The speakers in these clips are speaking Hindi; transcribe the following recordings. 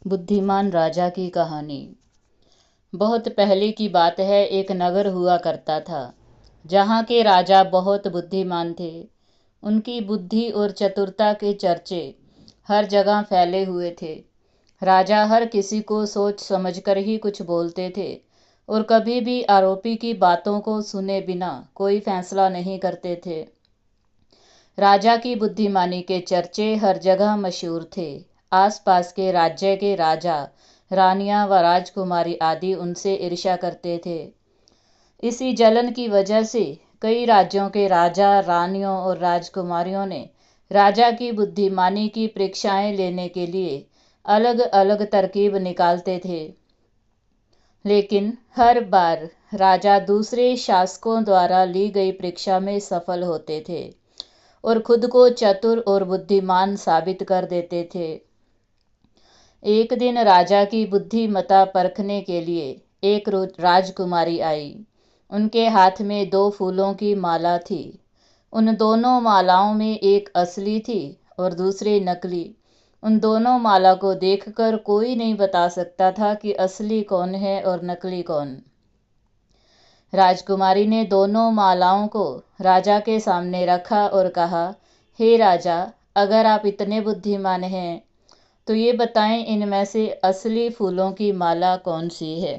बुद्धिमान राजा की कहानी। बहुत पहले की बात है। एक नगर हुआ करता था जहाँ के राजा बहुत बुद्धिमान थे। उनकी बुद्धि और चतुरता के चर्चे हर जगह फैले हुए थे। राजा हर किसी को सोच समझकर ही कुछ बोलते थे और कभी भी आरोपी की बातों को सुने बिना कोई फैसला नहीं करते थे। राजा की बुद्धिमानी के चर्चे हर जगह मशहूर थे। आसपास के राज्य के राजा, रानियां व राजकुमारी आदि उनसे ईर्ष्या करते थे। इसी जलन की वजह से कई राज्यों के राजा, रानियों और राजकुमारियों ने राजा की बुद्धिमानी की परीक्षाएं लेने के लिए अलग अलग तरकीब निकालते थे। लेकिन हर बार राजा दूसरे शासकों द्वारा ली गई परीक्षा में सफल होते थे और खुद को चतुर और बुद्धिमान साबित कर देते थे। एक दिन राजा की बुद्धिमत्ता परखने के लिए एक राजकुमारी आई। उनके हाथ में 2 फूलों की माला थी। उन दोनों मालाओं में एक असली थी और दूसरी नकली। उन दोनों माला को देखकर कोई नहीं बता सकता था कि असली कौन है और नकली कौन। राजकुमारी ने दोनों मालाओं को राजा के सामने रखा और कहा, हे राजा, अगर आप इतने बुद्धिमान हैं तो ये बताएं, इनमें से असली फूलों की माला कौन सी है।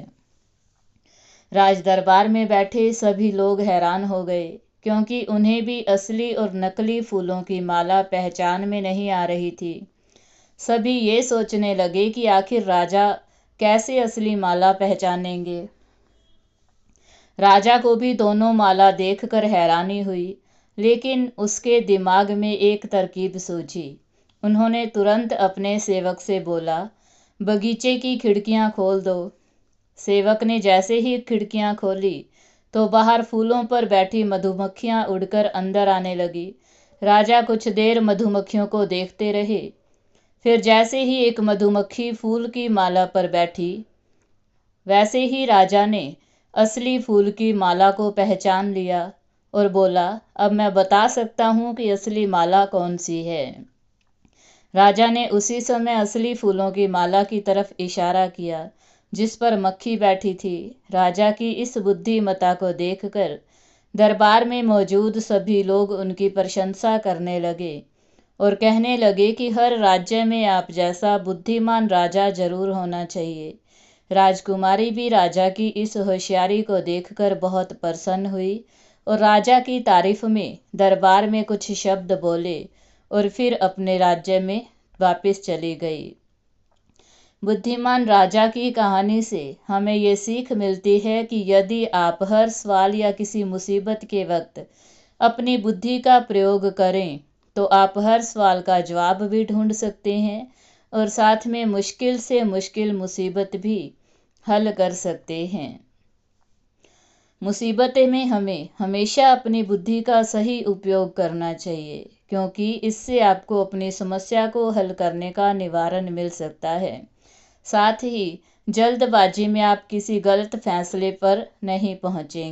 राज दरबार में बैठे सभी लोग हैरान हो गए, क्योंकि उन्हें भी असली और नकली फूलों की माला पहचान में नहीं आ रही थी। सभी ये सोचने लगे कि आखिर राजा कैसे असली माला पहचानेंगे। राजा को भी दोनों माला देखकर हैरानी हुई, लेकिन उसके दिमाग में एक तरकीब सूझी। उन्होंने तुरंत अपने सेवक से बोला, बगीचे की खिड़कियां खोल दो। सेवक ने जैसे ही खिड़कियां खोली तो बाहर फूलों पर बैठी मधुमक्खियां उड़कर अंदर आने लगी। राजा कुछ देर मधुमक्खियों को देखते रहे। फिर जैसे ही एक मधुमक्खी फूल की माला पर बैठी, वैसे ही राजा ने असली फूल की माला को पहचान लिया और बोला, अब मैं बता सकता हूँ कि असली माला कौन सी है। राजा ने उसी समय असली फूलों की माला की तरफ इशारा किया जिस पर मक्खी बैठी थी। राजा की इस बुद्धिमत्ता को देखकर दरबार में मौजूद सभी लोग उनकी प्रशंसा करने लगे और कहने लगे कि हर राज्य में आप जैसा बुद्धिमान राजा जरूर होना चाहिए। राजकुमारी भी राजा की इस होशियारी को देखकर बहुत प्रसन्न हुई और राजा की तारीफ में दरबार में कुछ शब्द बोले और फिर अपने राज्य में वापस चली गई। बुद्धिमान राजा की कहानी से हमें ये सीख मिलती है कि यदि आप हर सवाल या किसी मुसीबत के वक्त अपनी बुद्धि का प्रयोग करें तो आप हर सवाल का जवाब भी ढूंढ सकते हैं और साथ में मुश्किल से मुश्किल मुसीबत भी हल कर सकते हैं। मुसीबतें में हमें हमेशा अपनी बुद्धि का सही उपयोग करना चाहिए, क्योंकि इससे आपको अपनी समस्या को हल करने का निवारण मिल सकता है। साथ ही जल्दबाजी में आप किसी गलत फैसले पर नहीं पहुंचेंगे।